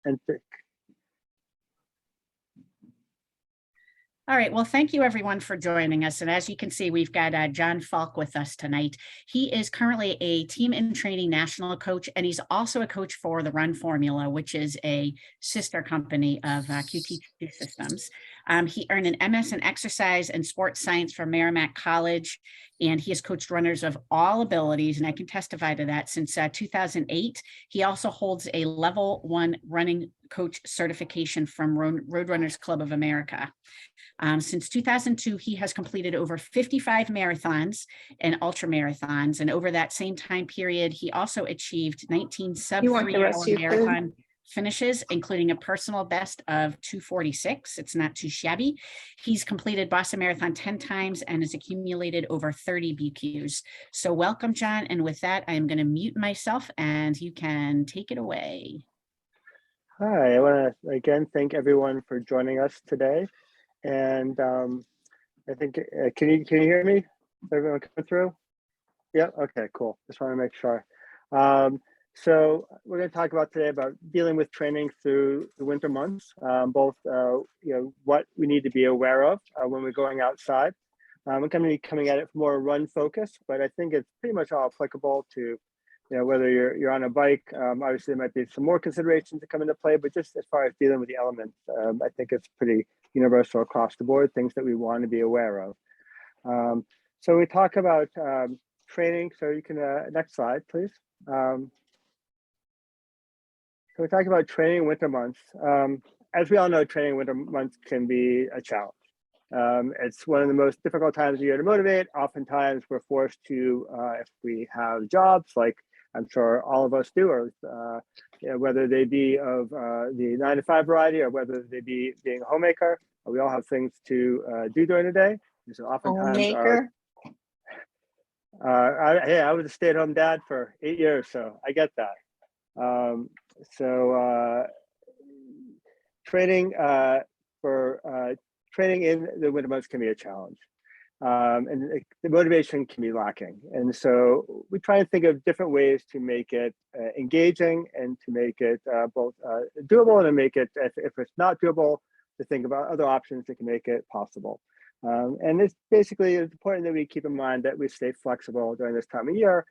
Authentic. All right, well, thank you everyone for joining us. And as you can see, we've got Jon Falk with us tonight. He is currently a team and training national coach, and he's also a coach for the Run Formula, which is a sister company of QT2 Systems. He earned an MS in exercise and sports science from Merrimack College, and he has coached runners of all abilities, and I can testify to that since 2008. He also holds a level 1 running coach certification from Road Runners Club of America. Since 2002, he has completed over 55 marathons and ultra marathons. And over that same time period, he also achieved 19 sub-3-hour marathon finishes, including a personal best of 2:46. It's not too shabby. He's completed Boston Marathon 10 times and has accumulated over 30 BQs. So welcome, Jon. And with that, I'm going to mute myself and you can take it away. Hi, I want to again thank everyone for joining us today. And I think, can you hear me? Is everyone coming through? Yeah, okay, cool. Just want to make sure. So we're going to talk about today about dealing with training through the winter months, both what we need to be aware of when we're going outside. We're going to be coming at it from more run focus, but I think it's pretty much all applicable to whether you're on a bike. Obviously, there might be some more considerations that come into play, but just as far as dealing with the elements, I think it's pretty universal across the board, things that we want to be aware of. So we talk about training. So you can, next slide, please. So we talk about training in winter months. As we all know, training in winter months can be a challenge. It's one of the most difficult times of year to motivate. Oftentimes we're forced to, if we have jobs, like I'm sure all of us do, or whether they be of the 9-to-5 variety or whether they be being a homemaker, we all have things to do during the day. So oftentimes I was a stay-at-home dad for 8 years, so I get that. Training training in the winter months can be a challenge. And the motivation can be lacking. And so we try and think of different ways to make it engaging and to make it both doable, and to make it, if it's not doable, to think about other options that can make it possible. And it's basically important that we keep in mind that we stay flexible during this time of year.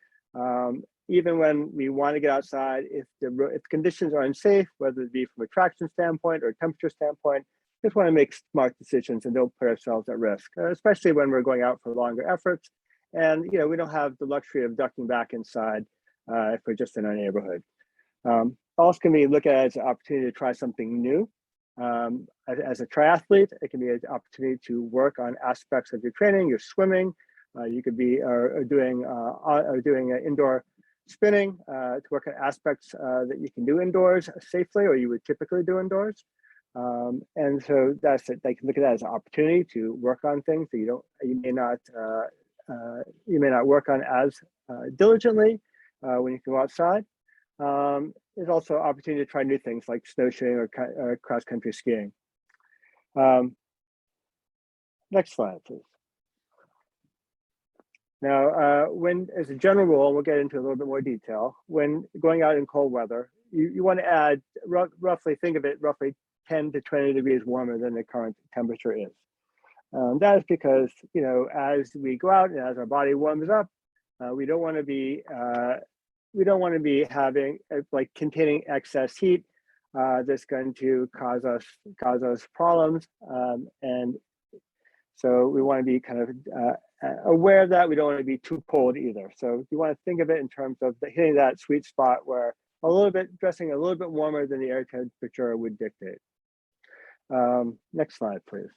Even when we want to get outside, if conditions are unsafe, whether it be from a traction standpoint or temperature standpoint, just want to make smart decisions and don't put ourselves at risk, especially when we're going out for longer efforts. And we don't have the luxury of ducking back inside if we're just in our neighborhood. Also can be looked at as an opportunity to try something new. As a triathlete, it can be an opportunity to work on aspects of your training, your swimming. You could be doing indoor spinning to work on aspects that you can do indoors safely, or you would typically do indoors. And so that's it. They can look at that as an opportunity to work on things that you may not work on as diligently when you go outside. There's also an opportunity to try new things like snowshoeing or cross-country skiing. Next slide, please. Now, as a general rule, we'll get into a little bit more detail. When going out in cold weather, you want to add roughly 10 to 20 degrees warmer than the current temperature is. That is because, as we go out and as our body warms up, we don't want to be having containing excess heat that's going to cause us problems. And so we want to be kind of aware of that. We don't want to be too cold either. So you want to think of it in terms of hitting that sweet spot where dressing a little bit warmer than the air temperature would dictate. Next slide, please.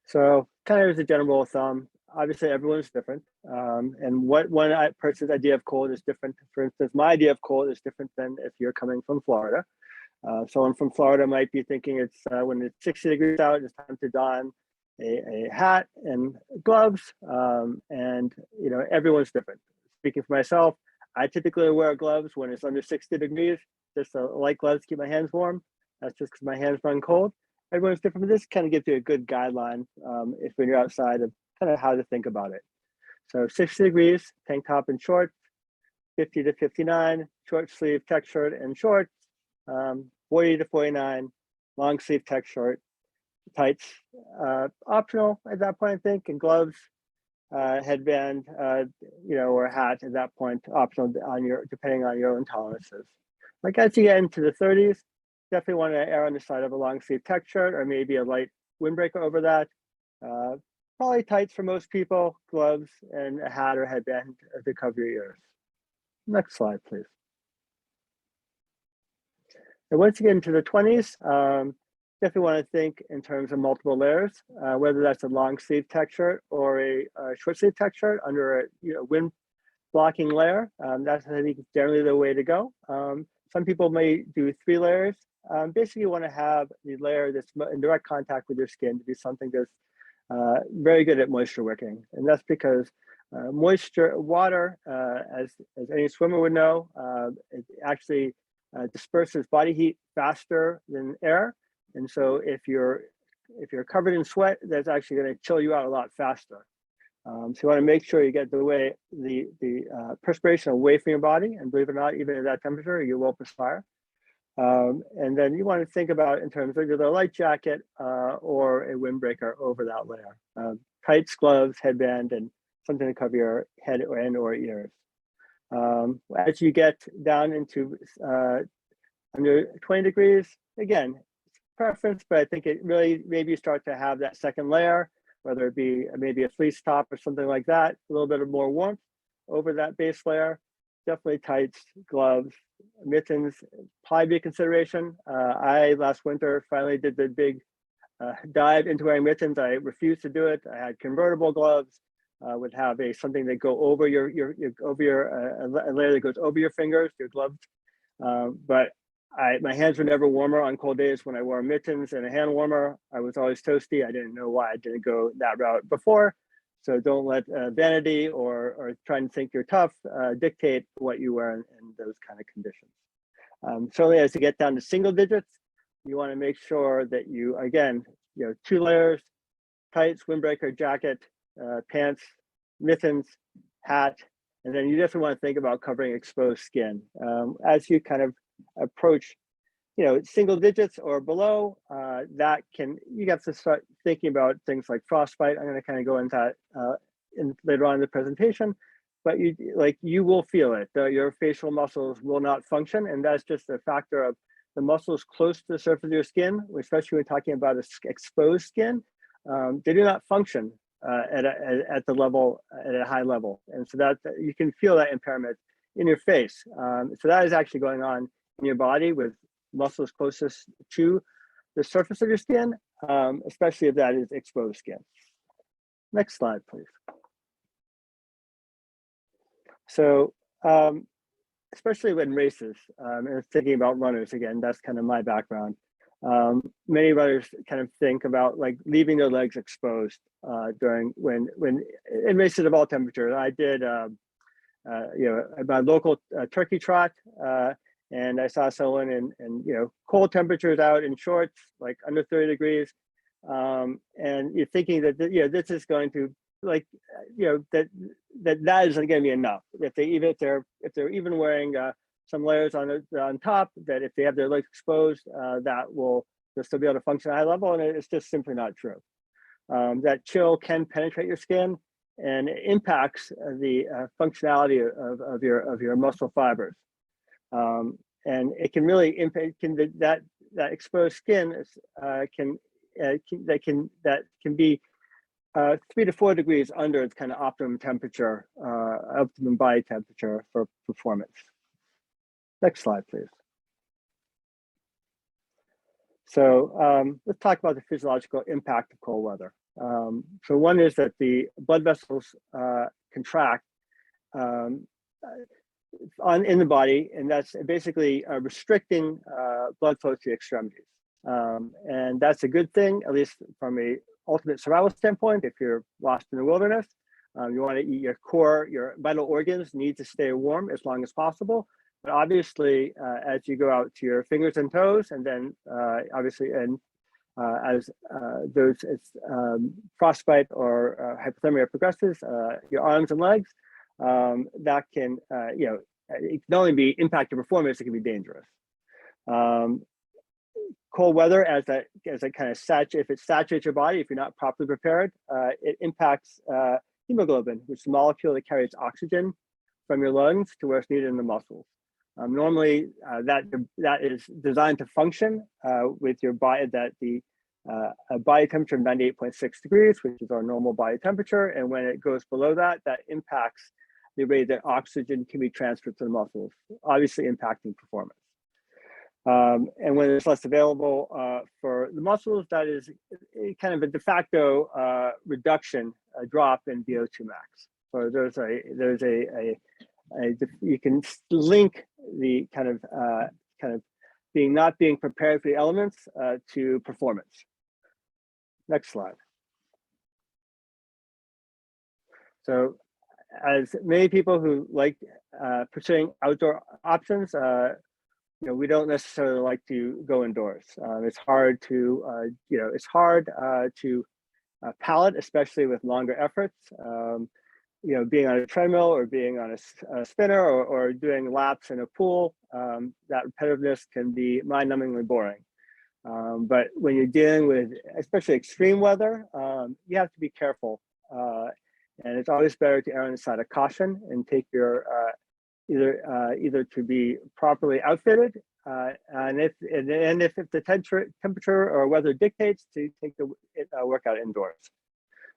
So kind of as a general rule of thumb, obviously everyone's different. And what one person's idea of cold is different. For instance, my idea of cold is different than if you're coming from Florida. Someone from Florida might be thinking it's when it's 60 degrees out, it's time to don a hat and gloves. And everyone's different. Speaking for myself, I typically wear gloves when it's under 60 degrees, just light gloves to keep my hands warm. That's just because my hands run cold. Everyone's different, but this kind of gives you a good guideline if when you're outside of kind of how to think about it. So 60 degrees, tank top and shorts, 50 to 59, short sleeve tech shirt and shorts, 40 to 49, long sleeve tech shirt, tights, optional at that point, I think, and gloves, headband, or a hat at that point, optional depending on your own tolerances. Like as you get into the 30s, definitely want to err on the side of a long sleeve tech shirt or maybe a light windbreaker over that. Probably tights for most people, gloves, and a hat or headband to cover your ears. Next slide, please. And once you get into the 20s, definitely want to think in terms of multiple layers, whether that's a long sleeve tech shirt or a short sleeve tech shirt under a wind blocking layer. That's, I think, generally the way to go. Some people may do 3 layers. Basically, you want to have the layer that's in direct contact with your skin to be something that's very good at moisture wicking. And that's because water, as any swimmer would know, it actually disperses body heat faster than air. And so if you're covered in sweat, that's actually going to chill you out a lot faster. So you want to make sure you get the perspiration away from your body. And believe it or not, even at that temperature, you will perspire. And then you want to think about in terms of either a light jacket or a windbreaker over that layer. Tights, gloves, headband, and something to cover your head or ears. As you get down into under 20 degrees, again, preference, but I think it really maybe you start to have that second layer, whether it be maybe a fleece top or something like that, a little bit of more warmth over that base layer. Definitely tights, gloves, mittens, probably be a consideration. I last winter finally did the big dive into wearing mittens. I refused to do it. I had convertible gloves, would have something that go over a layer that goes over your fingers, your gloves. But my hands were never warmer on cold days when I wore mittens and a hand warmer. I was always toasty. I didn't know why I didn't go that route before. So don't let vanity or trying to think you're tough dictate what you wear in those kind of conditions. Certainly as you get down to single digits, you want to make sure that you, again, 2 layers, tights, windbreaker, jacket, pants, mittens, hat, and then you definitely want to think about covering exposed skin. As you kind of approach single digits or below, you have to start thinking about things like frostbite. I'm going to kind of go into that later on in the presentation, but you will feel it. Your facial muscles will not function, and that's just a factor of the muscles close to the surface of your skin, especially when talking about exposed skin. They do not function at a high level, and so that you can feel that impairment in your face. So that is actually going on in your body with muscles closest to the surface of your skin, especially if that is exposed skin. Next slide, please. So, especially when races, and thinking about runners, again, that's kind of my background. Many runners kind of think about like leaving their legs exposed when in races of all temperatures. I did, my local turkey trot, and I saw someone in cold temperatures out in shorts, like under 30 degrees. And you're thinking that, this is going to that isn't going to be enough. If they're even wearing some layers on top, that if they have their legs exposed, they'll still be able to function at a high level. And it's just simply not true. That chill can penetrate your skin and it impacts the functionality of your muscle fibers. And it can really impact that exposed skin can be 3 to 4 degrees under its kind of optimum temperature, optimum body temperature for performance. Next slide, please. So let's talk about the physiological impact of cold weather. So one is that the blood vessels contract in the body, and that's basically restricting blood flow to the extremities. And that's a good thing, at least from a ultimate survival standpoint. If you're lost in the wilderness, you want to eat your vital organs need to stay warm as long as possible. But obviously, as you go out to your fingers and toes, and then obviously, as frostbite or hypothermia progresses, your arms and legs, that can, it can only impact your performance, it can be dangerous. Cold weather, as it kind of if it saturates your body, if you're not properly prepared, it impacts hemoglobin, which is the molecule that carries oxygen from your lungs to where it's needed in the muscles. Normally, that is designed to function with your body, a body temperature of 98.6 degrees, which is our normal body temperature. And when it goes below that, that impacts the rate that oxygen can be transferred to the muscles, obviously impacting performance. And when it's less available for the muscles, that is kind of a de facto reduction, a drop in VO2 max. So you can link the kind of not being prepared for the elements to performance. Next slide. So, as many people who like pursuing outdoor options, we don't necessarily like to go indoors. It's hard to, palate, especially with longer efforts. Being on a treadmill or being on a spinner or doing laps in a pool, that repetitiveness can be mind-numbingly boring. But when you're dealing with, especially extreme weather, you have to be careful. And it's always better to err on the side of caution and take your either to be properly outfitted, and if the temperature or weather dictates, to take the workout indoors.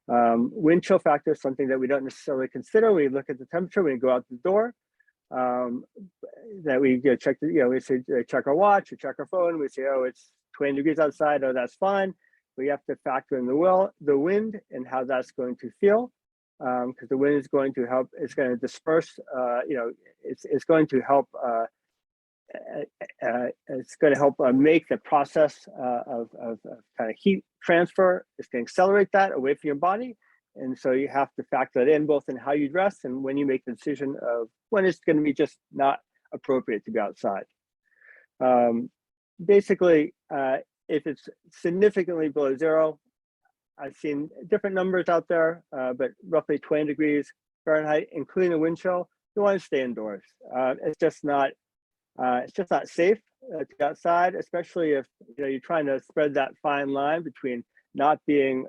Wind chill factor is something that we don't necessarily consider when we look at the temperature when we go out the door. That we check we say check our watch or check our phone. We say, oh, it's 20 degrees outside. Oh, that's fine. We have to factor in the wind and how that's going to feel, because the wind is going to help. It's going to disperse. It's going to help. It's going to help make the process of kind of heat transfer. It's going to accelerate that away from your body, and so you have to factor that in both in how you dress and when you make the decision of when it's going to be just not appropriate to be outside. Basically, if it's significantly below zero, I've seen different numbers out there, but roughly 20 degrees Fahrenheit, including a wind chill, you want to stay indoors. It's just not safe to be outside, especially if you're trying to spread that fine line between not being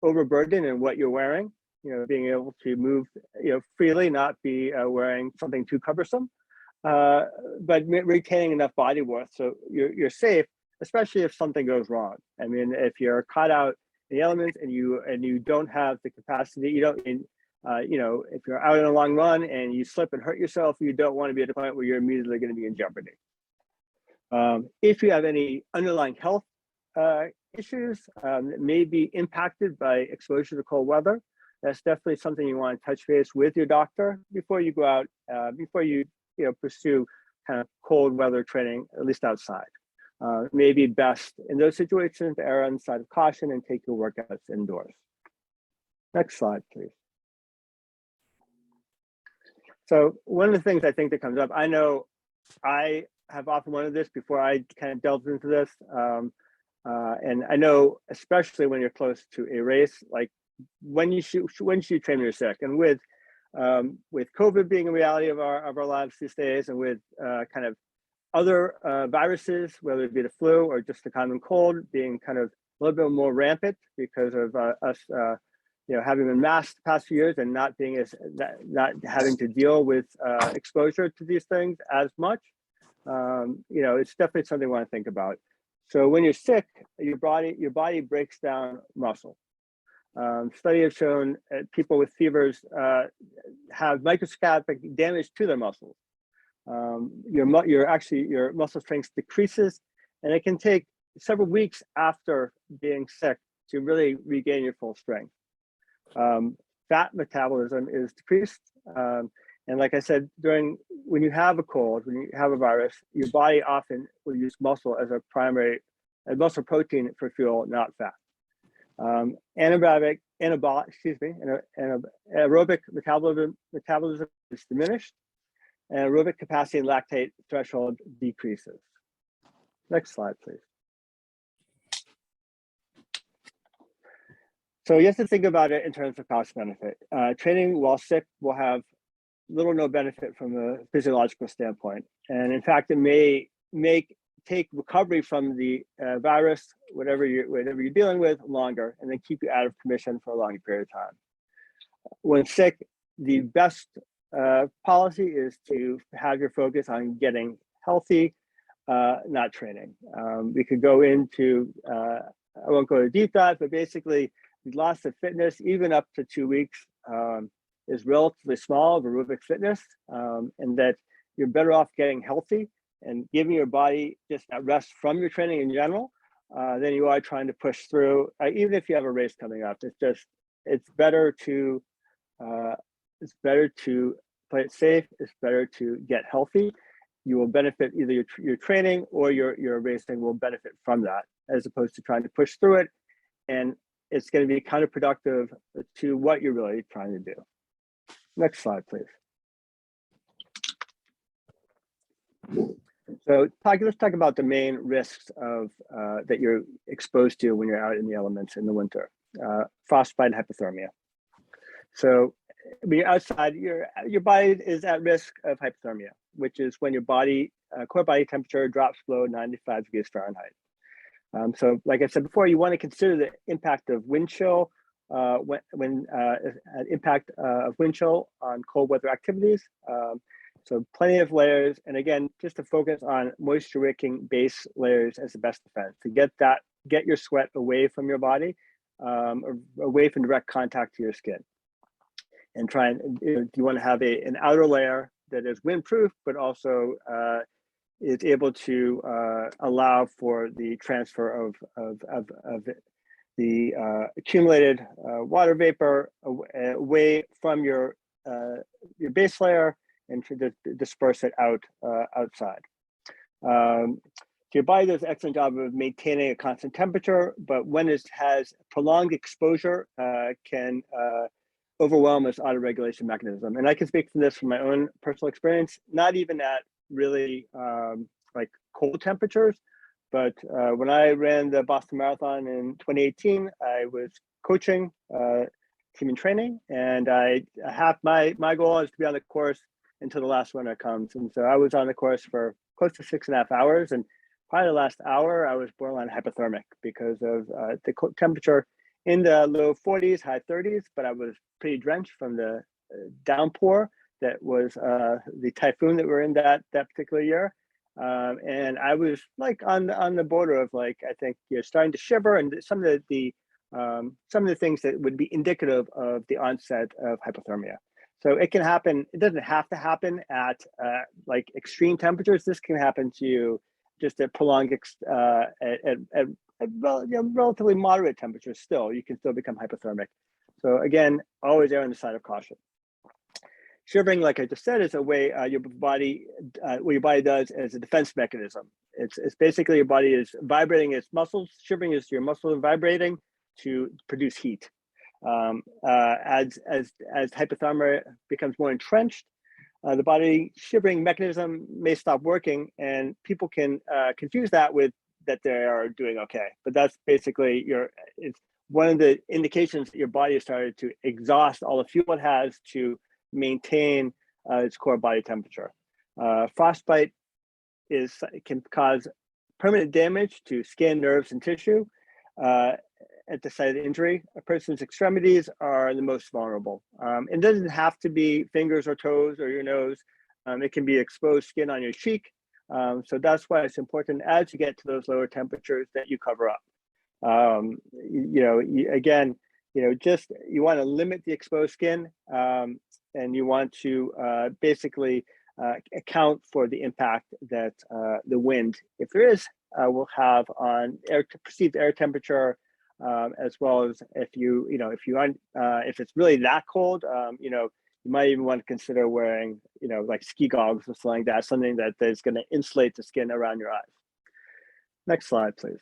overburdened in what you're wearing, being able to move freely, not be wearing something too cumbersome, but retaining enough body warmth so you're safe, especially if something goes wrong. I mean, if you're caught out in the elements and you don't have the capacity, if you're out on a long run and you slip and hurt yourself, you don't want to be at a point where you're immediately going to be in jeopardy. If you have any underlying health issues that may be impacted by exposure to cold weather, that's definitely something you want to touch base with your doctor before you go out, before you pursue kind of cold weather training, at least outside. It may be best in those situations to err on the side of caution and take your workouts indoors. Next slide, please. So one of the things I think that comes up, I know I have often wanted this before I kind of delved into this. And I know, especially when you're close to a race, like when you should train when you're sick. And with COVID being a reality of our lives these days, and with kind of other viruses, whether it be the flu or just the common cold, being kind of a little bit more rampant because of us having been masked the past few years and not having to deal with exposure to these things as much, it's definitely something we want to think about. So when you're sick, your body breaks down muscle. Studies have shown people with fevers have microscopic damage to their muscles. Your muscle strength decreases, and it can take several weeks after being sick to really regain your full strength. Fat metabolism is decreased, and like I said, when you have a cold, when you have a virus, your body often will use muscle as a primary muscle protein for fuel, not fat. Anaerobic metabolism is diminished, and aerobic capacity and lactate threshold decreases. Next slide, please. So you have to think about it in terms of cost benefit. Training while sick will have little or no benefit from a physiological standpoint. And in fact, it may make take recovery from the virus, whatever you're dealing with, longer, and then keep you out of commission for a long period of time. When sick, the best policy is to have your focus on getting healthy, not training. We could go into, I won't go to deep dive, but basically loss of fitness, even up to 2 weeks, is relatively small of aerobic fitness, and that you're better off getting healthy and giving your body just that rest from your training in general than you are trying to push through, even if you have a race coming up. It's better to play it safe. It's better to get healthy. You will benefit, either your training or your racing will benefit from that, as opposed to trying to push through it. And it's going to be counterproductive to what you're really trying to do. Next slide, please. So let's talk about the main risks of that you're exposed to when you're out in the elements in the winter. Frostbite and hypothermia. So when you're outside, your body is at risk of hypothermia, which is when your core body temperature drops below 95 degrees Fahrenheit. So like I said before, you want to consider the impact of wind chill, impact of wind chill on cold weather activities. So plenty of layers, and again, just to focus on moisture-wicking base layers as the best defense, to get your sweat away from your body, away from direct contact to your skin. And you want to have an outer layer that is windproof, but also is able to allow for the transfer of the accumulated water vapor away from your base layer and to disperse it outside. So your body does an excellent job of maintaining a constant temperature, but when it has prolonged exposure, can overwhelm its auto-regulation mechanism. And I can speak from this from my own personal experience, not even at really like cold temperatures, but when I ran the Boston Marathon in 2018, I was coaching team and training, and my goal is to be on the course until the last runner comes. And so I was on the course for close to 6.5 hours, and probably the last hour I was borderline hypothermic because of the temperature in the low 40s, high 30s, but I was pretty drenched from the downpour that was the typhoon that we were in that particular year. And I was like on the border of, like, I think you're starting to shiver, and some of the things that would be indicative of the onset of hypothermia. So it can happen. It doesn't have to happen at like extreme temperatures. This can happen to you just at prolonged at relatively moderate temperatures. Still, you can still become hypothermic. So again, always err on the side of caution. Shivering, like I just said, is a way what your body does as a defense mechanism. It's basically your body is vibrating its muscles. Shivering is your muscles vibrating to produce heat. As hypothermia becomes more entrenched, the body shivering mechanism may stop working, and people can confuse that with that they are doing okay. But that's basically it's one of the indications that your body has started to exhaust all the fuel it has to maintain its core body temperature. Frostbite can cause permanent damage to skin, nerves, and tissue. At the site of the injury, a person's extremities are the most vulnerable. It doesn't have to be fingers or toes or your nose. It can be exposed skin on your cheek. So that's why it's important as you get to those lower temperatures that you cover up. You want to limit the exposed skin, and you want to basically account for the impact that the wind, if there is, will have on perceived air temperature. As well as if it's really that cold, you might even want to consider wearing, like ski goggles or something like that, something that is going to insulate the skin around your eyes. Next slide, please.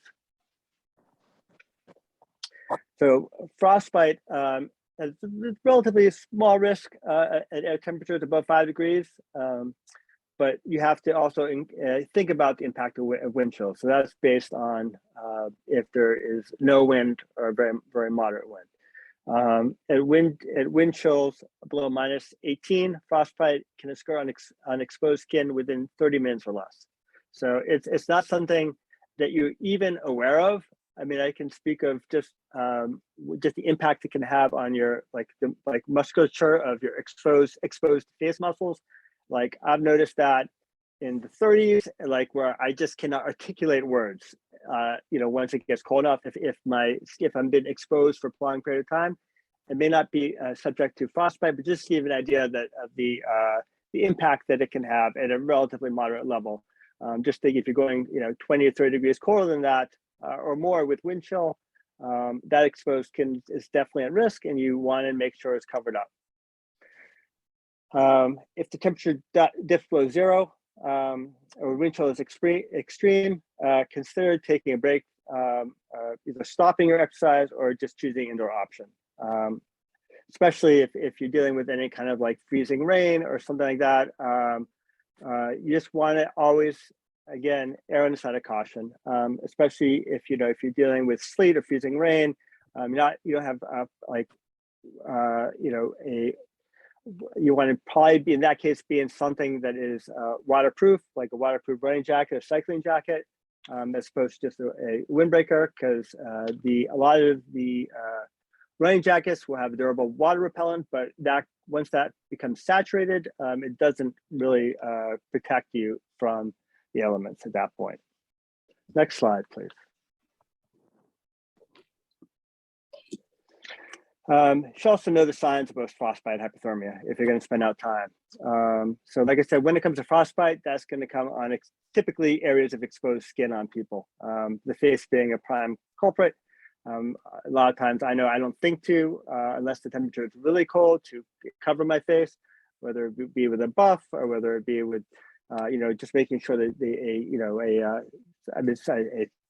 So frostbite has a relatively small risk at air temperatures above 5 degrees. But you have to also think about the impact of wind chill. So that's based on if there is no wind or very, very moderate wind. At wind chills below -18, frostbite can occur on exposed skin within 30 minutes or less. So it's not something that you're even aware of. I mean, I can speak of just the impact it can have on your the musculature of your exposed face muscles. Like I've noticed that in the 30s, like where I just cannot articulate words. Once it gets cold enough, if I'm been exposed for a prolonged period of time, it may not be subject to frostbite, but just to give an idea that of the impact that it can have at a relatively moderate level. Just think if you're going 20 or 30 degrees colder than that or more with wind chill, that exposed skin is definitely at risk, and you want to make sure it's covered up. If the temperature dips below zero or wind chill is extreme, consider taking a break, either stopping your exercise or just choosing indoor option. Especially if you're dealing with any kind of like freezing rain or something like that. You just want to always, again, err on the side of caution, especially if you're dealing with sleet or freezing rain. You don't have you want to probably be, in that case, be in something that is waterproof, like a waterproof running jacket or cycling jacket, as opposed to just a windbreaker, because a lot of the running jackets will have a durable water repellent, but that once that becomes saturated, it doesn't really protect you from the elements at that point. Next slide, please. You should also know the signs of both frostbite and hypothermia if you're going to spend out time. So like I said, when it comes to frostbite, that's going to come on typically areas of exposed skin on people, the face being a prime culprit. A lot of times I know I don't think to, unless the temperature is really cold, to cover my face, whether it be with a buff or whether it be with, just making sure that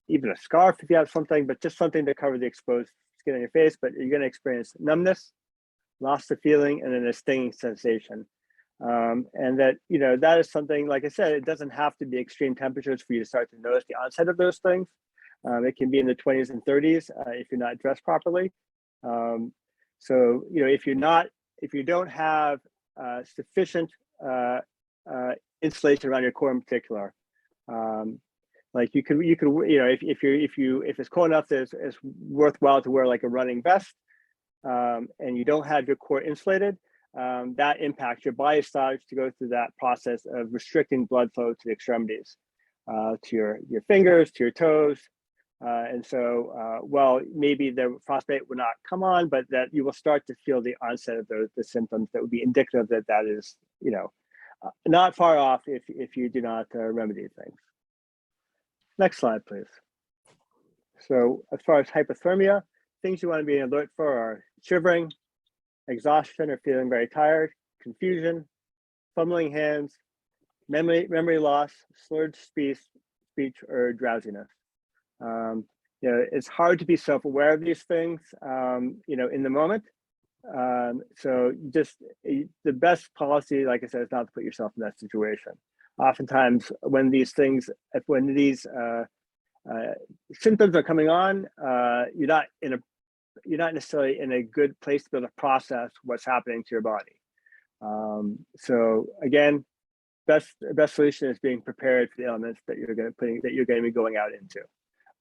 even a scarf if you have something, but just something to cover the exposed skin on your face. But you're going to experience numbness, loss of feeling, and then a stinging sensation. And that, that is something, like I said, it doesn't have to be extreme temperatures for you to start to notice the onset of those things. It can be in the 20s and 30s if you're not dressed properly. So, if you don't have sufficient insulation around your core in particular, like you could, if it's cold enough that it's worthwhile to wear like a running vest, and you don't have your core insulated, that impacts your body starts to go through that process of restricting blood flow to the extremities, to your fingers, to your toes. And so, maybe the frostbite will not come on, but that you will start to feel the onset of the symptoms that would be indicative that is, not far off if you do not remedy things. Next slide, please. So as far as hypothermia, things you want to be alert for are shivering, exhaustion or feeling very tired, confusion, fumbling hands, memory loss, slurred speech, or drowsiness. It's hard to be self-aware of these things, in the moment. So just the best policy, like I said, is not to put yourself in that situation. Oftentimes when these symptoms are coming on, you're not necessarily in a good place to be able to process what's happening to your body. So again, best solution is being prepared for the elements that you're going to be going out into,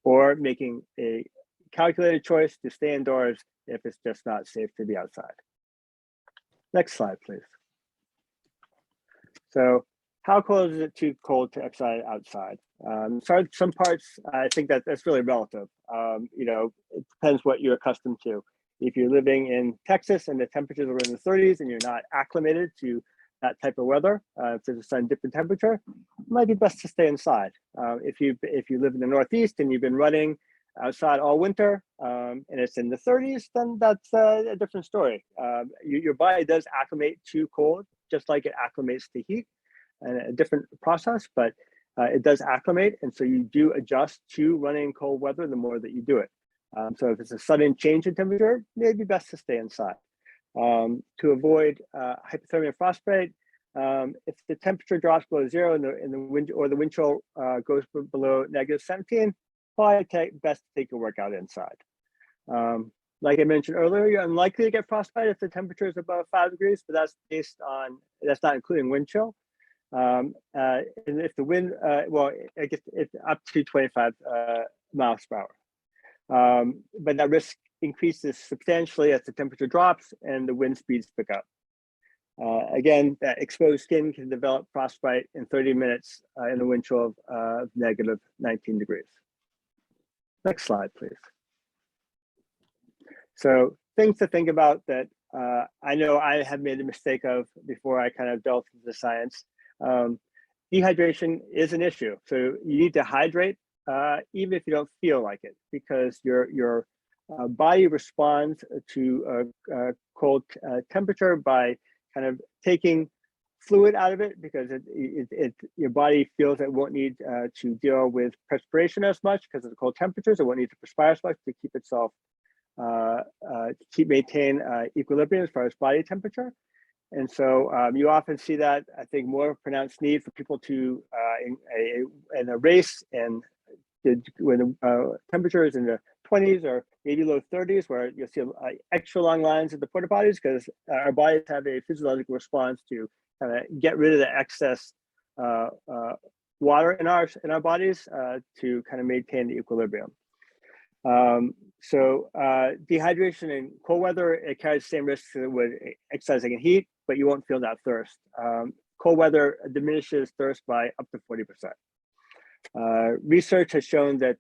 or making a calculated choice to stay indoors if it's just not safe to be outside. Next slide, please. So how cold is it too cold to exercise outside? Some parts, I think that's really relative. It depends what you're accustomed to. If you're living in Texas and the temperatures are in the 30s and you're not acclimated to that type of weather, if there's a sudden dip in temperature, it might be best to stay inside. If you live in the Northeast and you've been running outside all winter and it's in the 30s, then that's a different story. Your body does acclimate to cold, just like it acclimates to heat, and a different process, but it does acclimate. And so you do adjust to running in cold weather the more that you do it. So if it's a sudden change in temperature, it may be best to stay inside. To avoid hypothermia and frostbite, if the temperature drops below zero and the wind or the wind chill goes below -17, probably best to take your workout inside. Like I mentioned earlier, you're unlikely to get frostbite if the temperature is above 5 degrees, but that's not including wind chill. And if the wind, well, I guess it's up to 25 miles per hour. But that risk increases substantially as the temperature drops and the wind speeds pick up. Again, that exposed skin can develop frostbite in 30 minutes in a wind chill of negative 19 degrees. Next slide, please. So things to think about that I know I have made a mistake of before I kind of delved into the science. Dehydration is an issue. So you need to hydrate even if you don't feel like it, because your body responds to a cold temperature by kind of taking fluid out of it, because your body feels it won't need to deal with perspiration as much because of the cold temperatures. It won't need to perspire as much to keep itself maintain equilibrium as far as body temperature. And so you often see that, I think, more pronounced need for people to in a race, and when the temperature is in the 20s or maybe low 30s, where you'll see extra long lines at the porta potties, because our bodies have a physiological response to kind of get rid of the excess water in our bodies to kind of maintain the equilibrium. So dehydration in cold weather, it carries the same risks as it would exercising in heat, but you won't feel that thirst. Cold weather diminishes thirst by up to 40%. Research has shown that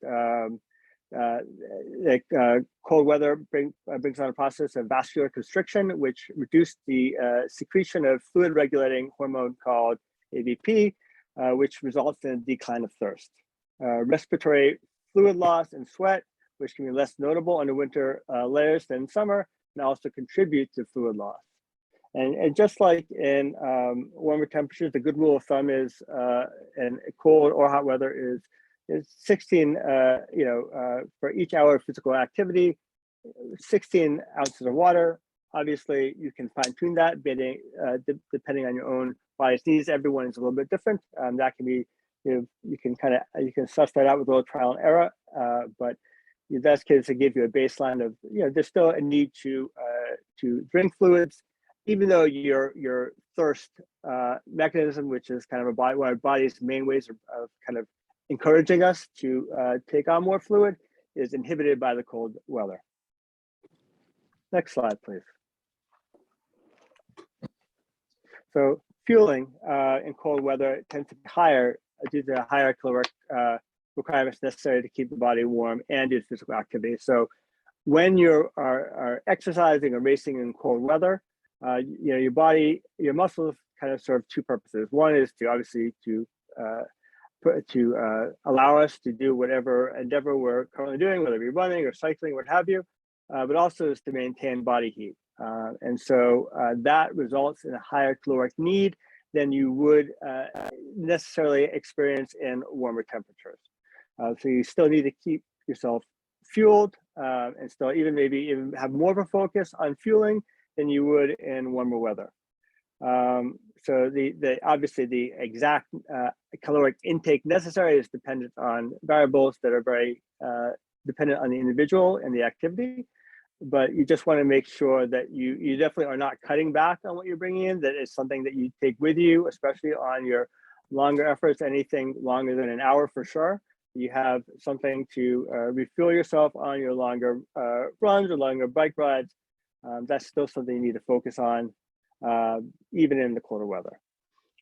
cold weather brings on a process of vascular constriction, which reduced the secretion of fluid regulating hormone called AVP, which results in a decline of thirst. Respiratory fluid loss and sweat, which can be less notable under winter layers than summer, can also contribute to fluid loss. And just like in warmer temperatures, the good rule of thumb is in cold or hot weather is 16, for each hour of physical activity, 16 ounces of water. Obviously, you can fine tune that depending on your own body's needs. Everyone is a little bit different. That can be, you can suss that out with a little trial and error, but in that case, to give you a baseline of, there's still a need to drink fluids, even though your thirst mechanism, which is kind of one of our body's main ways of kind of encouraging us to take on more fluid, is inhibited by the cold weather. Next slide, please. So fueling in cold weather tends to be higher due to higher caloric requirements necessary to keep the body warm and do physical activity. So when you are exercising or racing in cold weather, your body, your muscles kind of serve two purposes. One is to obviously to allow us to do whatever endeavor we're currently doing, whether it be running or cycling, what have you, but also is to maintain body heat. And so that results in a higher caloric need than you would necessarily experience in warmer temperatures. So you still need to keep yourself fueled and still maybe even have more of a focus on fueling than you would in warmer weather. So obviously the exact caloric intake necessary is dependent on variables that are very dependent on the individual and the activity. But you just want to make sure that you definitely are not cutting back on what you're bringing in. That is something that you take with you, especially on your longer efforts, anything longer than an hour for sure. You have something to refuel yourself on your longer runs or longer bike rides. That's still something you need to focus on, even in the colder weather.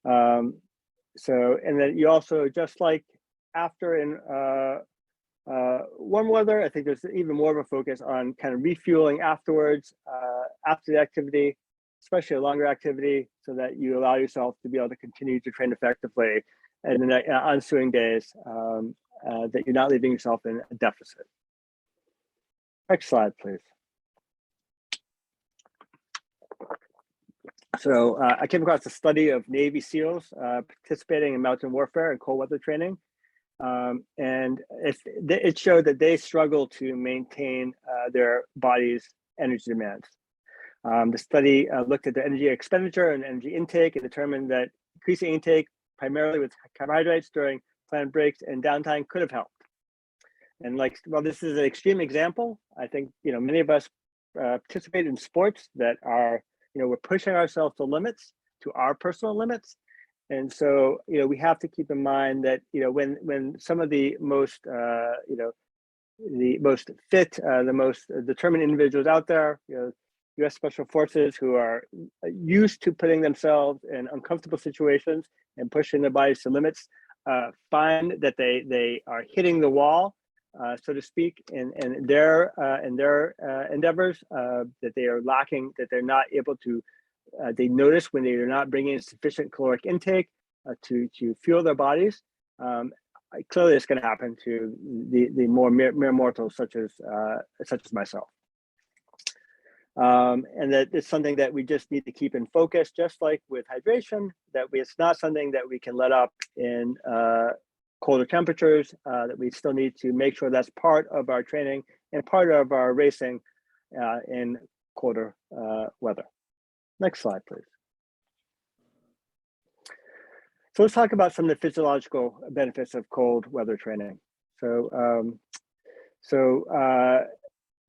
And then you also, just like after in warm weather, I think there's even more of a focus on kind of refueling afterwards, after the activity, especially a longer activity, so that you allow yourself to be able to continue to train effectively and in the ensuing days, that you're not leaving yourself in a deficit. Next slide, please. So I came across a study of Navy SEALs participating in mountain warfare and cold weather training. And it showed that they struggle to maintain their body's energy demands. The study looked at the energy expenditure and energy intake and determined that increasing intake primarily with carbohydrates during planned breaks and downtime could have helped. And while this is an extreme example, I think many of us participate in sports that are we're pushing ourselves to limits, to our personal limits, And so, we have to keep in mind that, when some of the most, the most fit, the most determined individuals out there, U.S. Special Forces who are used to putting themselves in uncomfortable situations and pushing their bodies to limits, find that they are hitting the wall, so to speak, in their endeavors, that they are lacking, that they're not able to. They notice when they are not bringing in sufficient caloric intake to fuel their bodies. Clearly, it's going to happen to the more mere mortals, such as myself. And that it's something that we just need to keep in focus, just like with hydration, that it's not something that we can let up in colder temperatures, that we still need to make sure that's part of our training and part of our racing in colder weather. Next slide, please. So let's talk about some of the physiological benefits of cold weather training. So,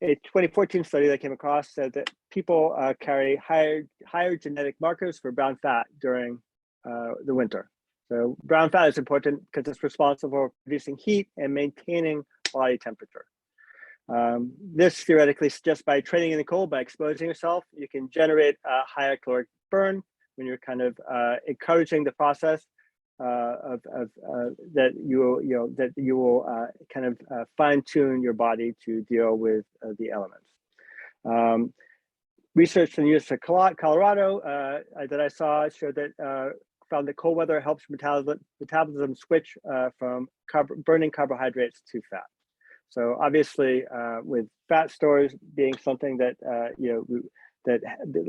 a 2014 study that I came across said that people carry higher genetic markers for brown fat during the winter. So brown fat is important because it's responsible for producing heat and maintaining body temperature. This theoretically suggests by training in the cold, by exposing yourself, you can generate a higher caloric burn when you're kind of encouraging the process that you will kind of fine tune your body to deal with the elements. Research from the University of Colorado that I saw showed that found that cold weather helps metabolism switch from burning carbohydrates to fat. So obviously, with fat stores being something that that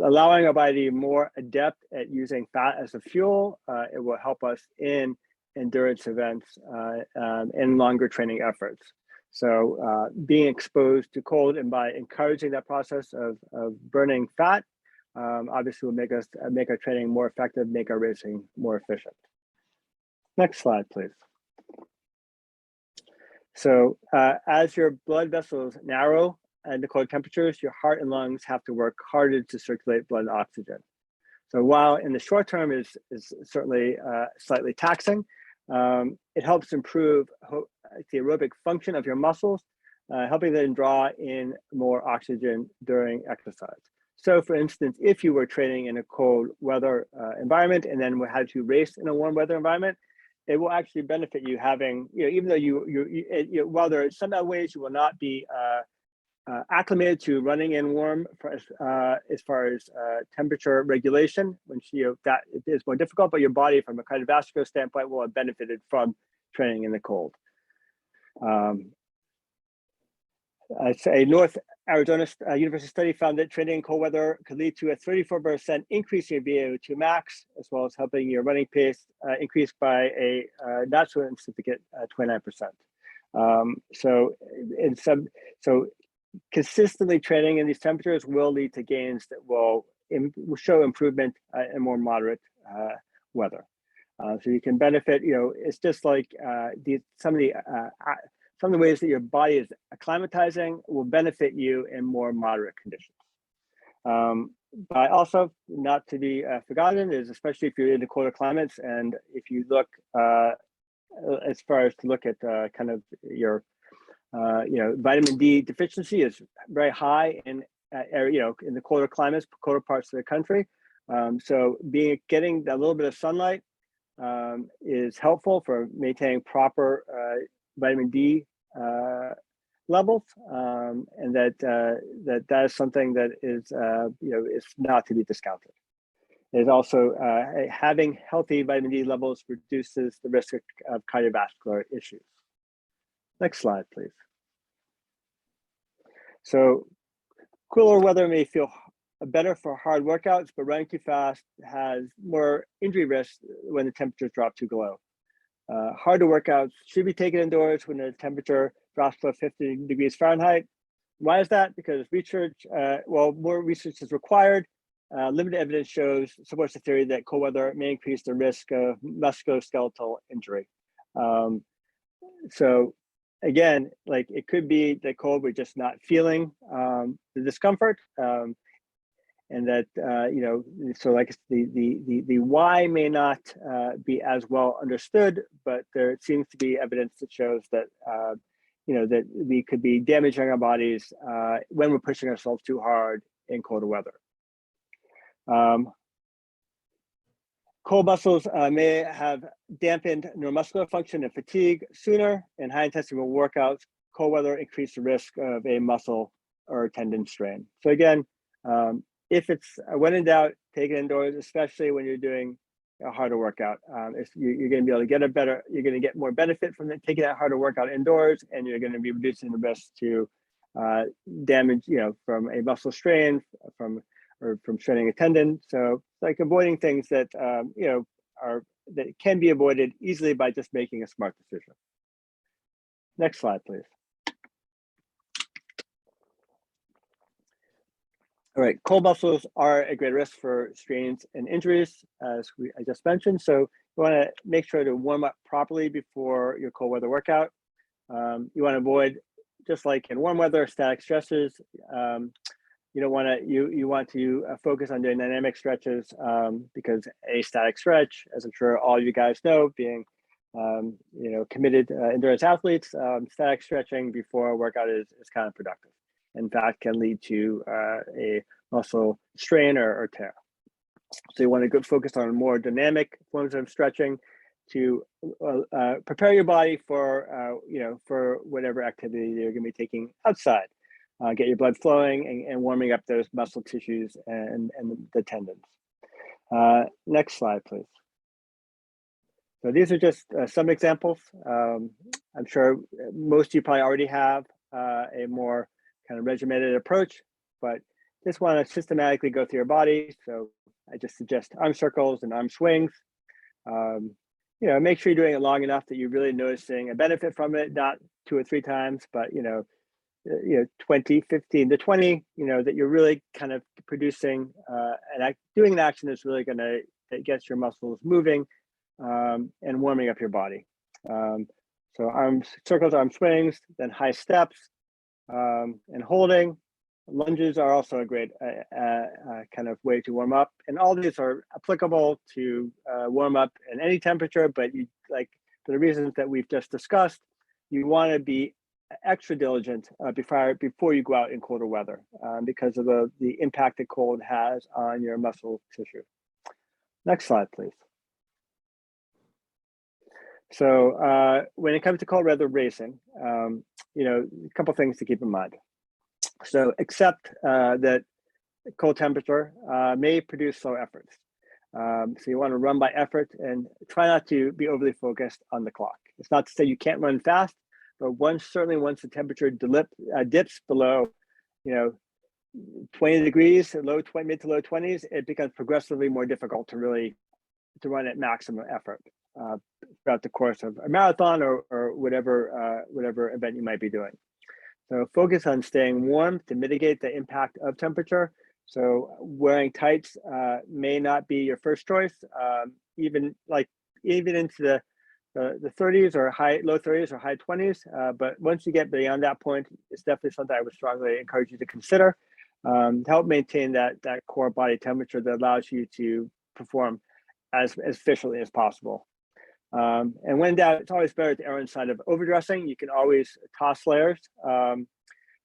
allowing our body to be more adept at using fat as a fuel, it will help us in endurance events and longer training efforts. So being exposed to cold and by encouraging that process of burning fat, obviously will make our training more effective, make our racing more efficient. Next slide, please. So as your blood vessels narrow at the cold temperatures, your heart and lungs have to work harder to circulate blood and oxygen. So while in the short term is certainly slightly taxing, it helps improve the aerobic function of your muscles, helping them draw in more oxygen during exercise. So for instance, if you were training in a cold weather environment and then had to race in a warm weather environment, it will actually benefit you having, even though while there are some ways you will not be acclimated to running in warm as far as temperature regulation, which that is more difficult, but your body from a cardiovascular standpoint will have benefited from training in the cold. A North Arizona University study found that training in cold weather could lead to a 34% increase in your VO2 max, as well as helping your running pace increase by a not so insignificant 29%. So consistently training in these temperatures will lead to gains that will show improvement in more moderate weather. So you can benefit. It's just like some of the ways that your body is acclimatizing will benefit you in more moderate conditions. But also not to be forgotten is, especially if you're in the colder climates, and if you look as far as to look at kind of your vitamin D deficiency is very high in in the colder climates, colder parts of the country. So getting a little bit of sunlight is helpful for maintaining proper vitamin D levels, and that is something that is is not to be discounted. There's also having healthy vitamin D levels reduces the risk of cardiovascular issues. Next slide, please. So cooler weather may feel better for hard workouts, but running too fast has more injury risks when the temperatures drop too low. Harder workouts should be taken indoors when the temperature drops below 50 degrees Fahrenheit. Why is that? Because more research is required. Limited evidence supports the theory that cold weather may increase the risk of musculoskeletal injury. So again, it could be that cold, we're just not feeling the discomfort. and that so like the why may not be as well understood, but there seems to be evidence that shows that that we could be damaging our bodies when we're pushing ourselves too hard in colder weather. Cold muscles may have dampened neuromuscular function and fatigue sooner. In high intensity workouts, cold weather increase the risk of a muscle or tendon strain. So again, if it's when in doubt, take it indoors, especially when you're doing a harder workout. You're going to be able to get you're going to get more benefit from taking that harder workout indoors, and you're going to be reducing the risk to damage, from a muscle strain, from straining a tendon. So like avoiding things that that can be avoided easily by just making a smart decision. Next slide, please. All right, cold muscles are a great risk for strains and injuries, as I just mentioned. So you want to make sure to warm up properly before your cold weather workout. You want to avoid, just like in warm weather, static stresses. You don't want to. You want to focus on doing dynamic stretches because a static stretch, as I'm sure all you guys know, being committed endurance athletes, static stretching before a workout is counterproductive. In fact, can lead to a muscle strain or tear. So you want to focus on more dynamic forms of stretching to prepare your body for for whatever activity you're going to be taking outside. Get your blood flowing and warming up those muscle tissues and the tendons. Next slide, please. So these are just some examples. I'm sure most of you probably already have a more kind of regimented approach, but just want to systematically go through your body. So I just suggest arm circles and arm swings. Make sure you're doing it long enough that you're really noticing a benefit from it, not 2 or 3 times, but 20, 15 to 20, that you're really kind of producing and doing an action that's really that gets your muscles moving and warming up your body. So arm circles, arm swings, then high steps, and holding. Lunges are also a great kind of way to warm up, and all these are applicable to warm up in any temperature. But for the reasons that we've just discussed, you want to be extra diligent before you go out in colder weather because of the impact that cold has on your muscle tissue. Next slide, please. So when it comes to cold weather racing, a couple things to keep in mind. So accept that cold temperature may produce slow efforts. So you want to run by effort and try not to be overly focused on the clock. It's not to say you can't run fast, but certainly once the temperature dips below, 20 degrees, mid to low 20s, it becomes progressively more difficult to run at maximum effort throughout the course of a marathon or whatever event you might be doing. So focus on staying warm to mitigate the impact of temperature. So wearing tights may not be your first choice, even into the 30s or low 30s or high 20s. But once you get beyond that point, it's definitely something I would strongly encourage you to consider to help maintain that core body temperature that allows you to perform as efficiently as possible. And when in doubt, it's always better to err on the side of overdressing. You can always toss layers.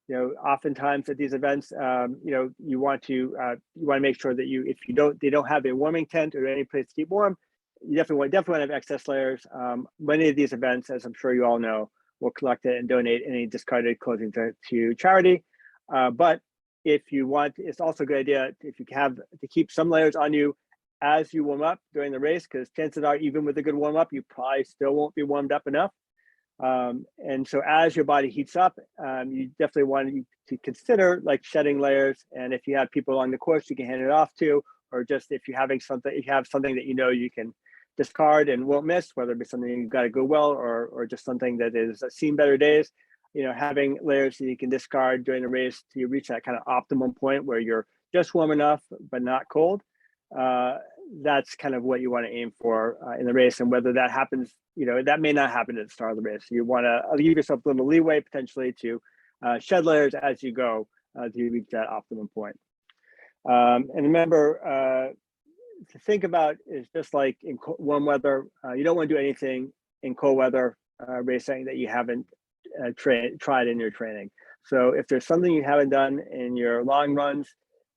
Oftentimes at these events, you want to make sure that they don't have a warming tent or any place to keep warm. You definitely want to have excess layers. Many of these events, as I'm sure you all know, will collect it and donate any discarded clothing to charity. But if you want, it's also a good idea if you have to keep some layers on you as you warm up during the race, because chances are, even with a good warm up, you probably still won't be warmed up enough. And so as your body heats up, you definitely want to consider shedding layers. And if you have people along the course you can hand it off to, or just if you have something that you can discard and won't miss, whether it be something you've got to go well or just something that is seen better days, having layers that you can discard during the race to reach that kind of optimum point where you're just warm enough but not cold. That's kind of what you want to aim for in the race. And whether that happens, that may not happen at the start of the race. You want to leave yourself a little leeway potentially to shed layers as you go to reach that optimum point. And remember, to think about is just like in warm weather, you don't want to do anything in cold weather racing that you haven't tried in your training. So if there's something you haven't done in your long runs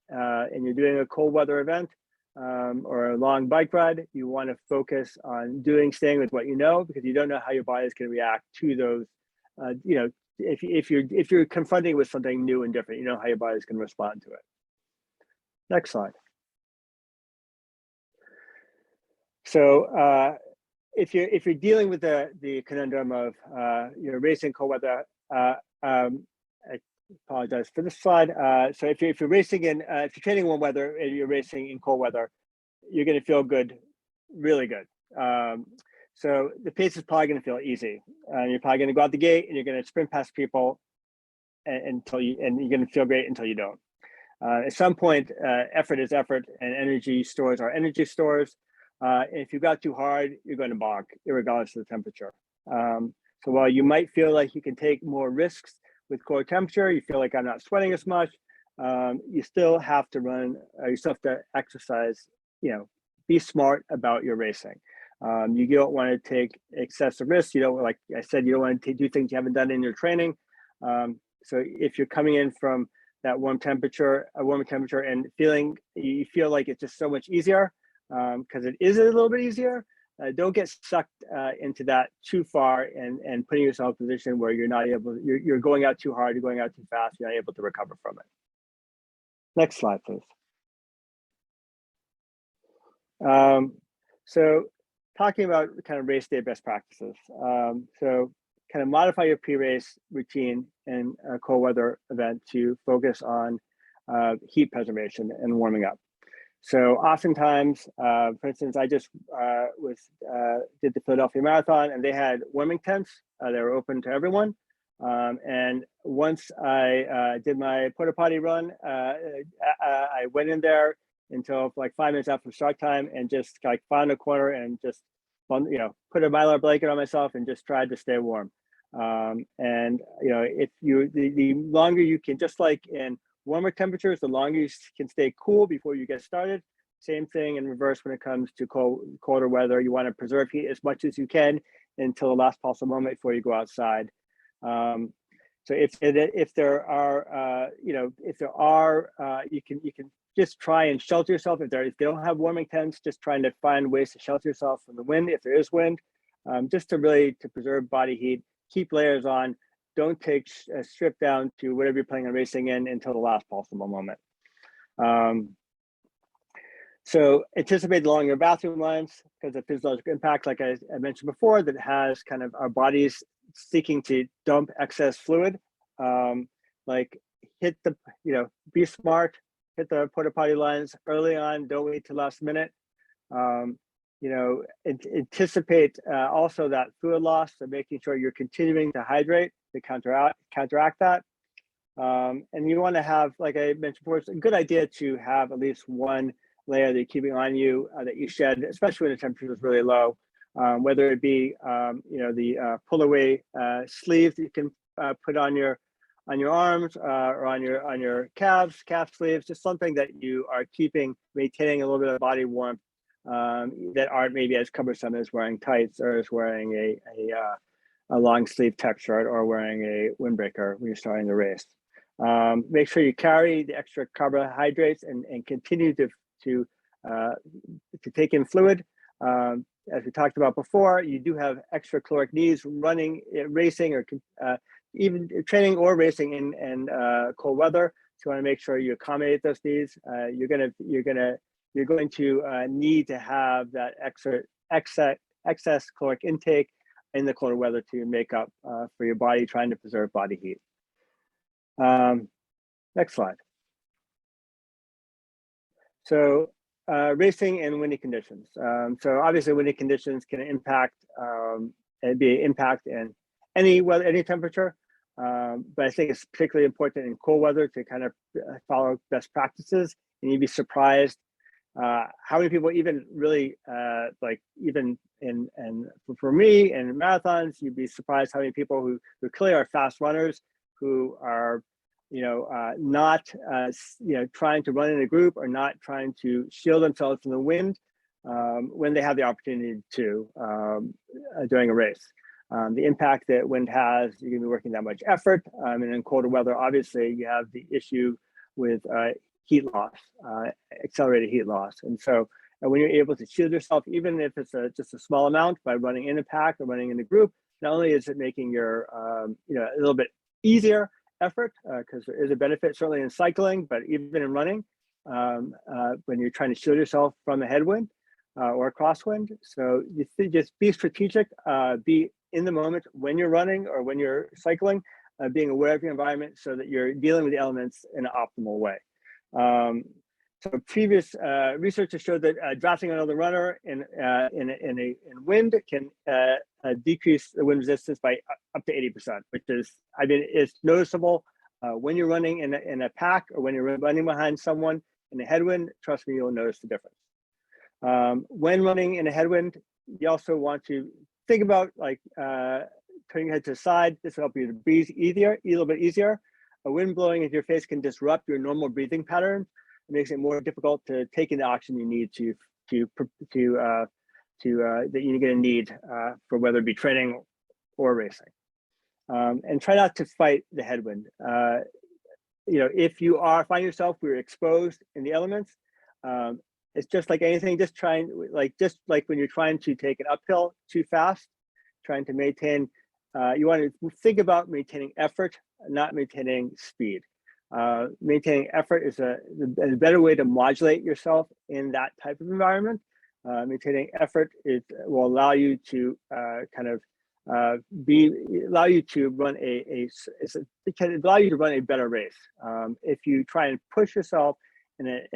and you're doing a cold weather event or a long bike ride, you want to focus on staying with what you know, because you don't know how your body is going to react to those. If you're confronting with something new and different, you know how your body is going to respond to it. Next slide. So if you're dealing with the conundrum of you're racing cold weather, I apologize for this slide. So if you're racing if you're training in warm weather and you're racing in cold weather, you're going to feel good, really good. So the pace is probably going to feel easy. You're probably going to go out the gate and you're going to sprint past people and you're going to feel great until you don't. At some point, effort is effort, and energy stores are energy stores. If you got too hard, you're going to bonk, regardless of the temperature. So while you might feel like you can take more risks with core temperature, you feel like I'm not sweating as much, you still have to run, you still have to exercise, be smart about your racing. You don't want to take excessive risks. You don't, like I said, you don't want to do things you haven't done in your training. So if you're coming in from that warmer temperature and you feel like it's just so much easier, because it is a little bit easier, don't get sucked into that too far and putting yourself in a position where you're not able, you're going out too hard, you're going out too fast, you're not able to recover from it. Next slide, please. So talking about kind of race day best practices. So kind of modify your pre-race routine in a cold weather event to focus on heat preservation and warming up. So oftentimes, for instance, I just did the Philadelphia Marathon, and they had warming tents. They were open to everyone. And once I did my porta potty run, I went in there until like 5 minutes after start time, and just like found a corner and just put a Mylar blanket on myself and just tried to stay warm. And if the longer you can, just like in warmer temperatures, the longer you can stay cool before you get started. Same thing in reverse when it comes to colder weather. You want to preserve heat as much as you can until the last possible moment before you go outside. So if there are you can just try and shelter yourself. If they don't have warming tents, just trying to find ways to shelter yourself from the wind if there is wind, just to preserve body heat. Keep layers on. Don't take a strip down to whatever you're planning on racing in until the last possible moment. So anticipate the longer bathroom lines, because of physiological impact, like I mentioned before, that has kind of our bodies seeking to dump excess fluid. Like be smart, hit the porta potty lines early on. Don't wait till last minute. Anticipate also that fluid loss, so making sure you're continuing to hydrate to counteract that. And you want to have, like I mentioned before, it's a good idea to have at least one layer that you're keeping on you that you shed, especially when the temperature is really low. Whether it be the pull away sleeves that you can put on your arms or on your calf sleeves, just something that you are maintaining a little bit of body warmth that aren't maybe as cumbersome as wearing tights or as wearing a long sleeve tech shirt or wearing a windbreaker when you're starting the race. Make sure you carry the extra carbohydrates and continue to take in fluid. As we talked about before, you do have extra caloric needs racing, or even training or racing in cold weather. So you want to make sure you accommodate those needs. You're going to need to have that excess caloric intake in the colder weather to make up for your body trying to preserve body heat. Next slide. So racing in windy conditions. So obviously windy conditions can impact in any weather, any temperature. But I think it's particularly important in cold weather to kind of follow best practices, and you'd be surprised how many people even really for me in marathons, you'd be surprised how many people who clearly are fast runners who are not trying to run in a group or not trying to shield themselves from the wind when they have the opportunity to during a race. The impact that wind has, you're going to be working that much effort. And in colder weather, obviously, you have the issue with heat loss, accelerated heat loss. And so when you're able to shield yourself, even if it's just a small amount by running in a pack or running in a group, not only is it making your a little bit easier effort, because there is a benefit certainly in cycling, but even in running, when you're trying to shield yourself from a headwind or a crosswind. So you just be strategic, be in the moment when you're running or when you're cycling, being aware of your environment so that you're dealing with the elements in an optimal way. So previous research has showed that drafting another runner in wind can decrease the wind resistance by up to 80%, which is, it's noticeable when you're running in a pack or when you're running behind someone in a headwind. Trust me, you'll notice the difference. When running in a headwind, you also want to think about turning your head to the side. This will help you to breathe a little bit easier. A wind blowing into your face can disrupt your normal breathing pattern. It makes it more difficult to take in the oxygen you need that you're going to need for whether it be training or racing. And try not to fight the headwind. If you find yourself where you're exposed in the elements, it's just like anything. Just like when you're trying to take an uphill too fast, trying to maintain. You want to think about maintaining effort, not maintaining speed. Maintaining effort is a better way to modulate yourself in that type of environment. Maintaining effort will allow you to allow you to run a better race. If you try and push yourself in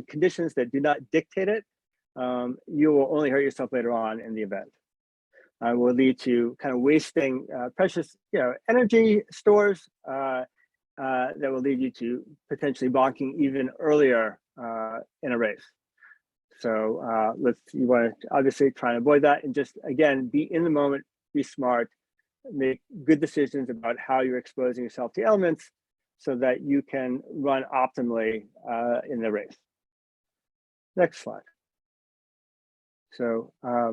conditions that do not dictate it, you will only hurt yourself later on in the event. Will lead to kind of wasting precious energy stores that will lead you to potentially bonking even earlier in a race. So you want to obviously try and avoid that, and just again be in the moment, be smart, make good decisions about how you're exposing yourself to elements so that you can run optimally in the race. Next slide. So I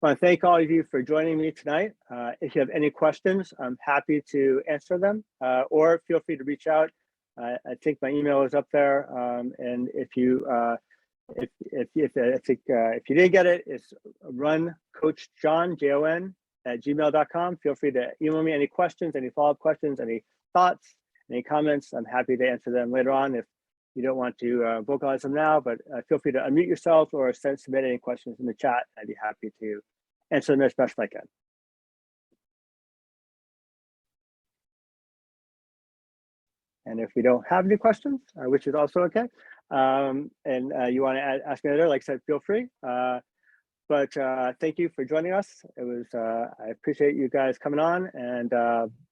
want to thank all of you for joining me tonight. If you have any questions, I'm happy to answer them, or feel free to reach out. I think my email is up there, and if you didn't get it, it's runcoachjon, Jon, @gmail.com. Feel free to email me any questions, any follow-up questions, any thoughts, any comments. I'm happy to answer them later on if you don't want to vocalize them now, but feel free to unmute yourself or submit any questions in the chat. I'd be happy to answer them as best I can. And if we don't have any questions, which is also okay, and you want to ask me later, like I said, feel free. But thank you for joining us. It was I appreciate you guys coming on, and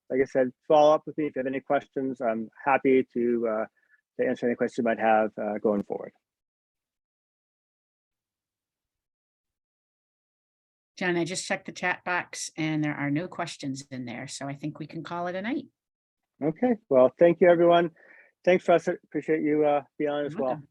like I said, follow up with me if you have any questions. I'm happy to answer any questions you might have going forward. Jon, I just checked the chat box and there are no questions in there, so I think we can call it a night. Okay, well, thank you, everyone. Thanks, Russ. Appreciate you being on as well.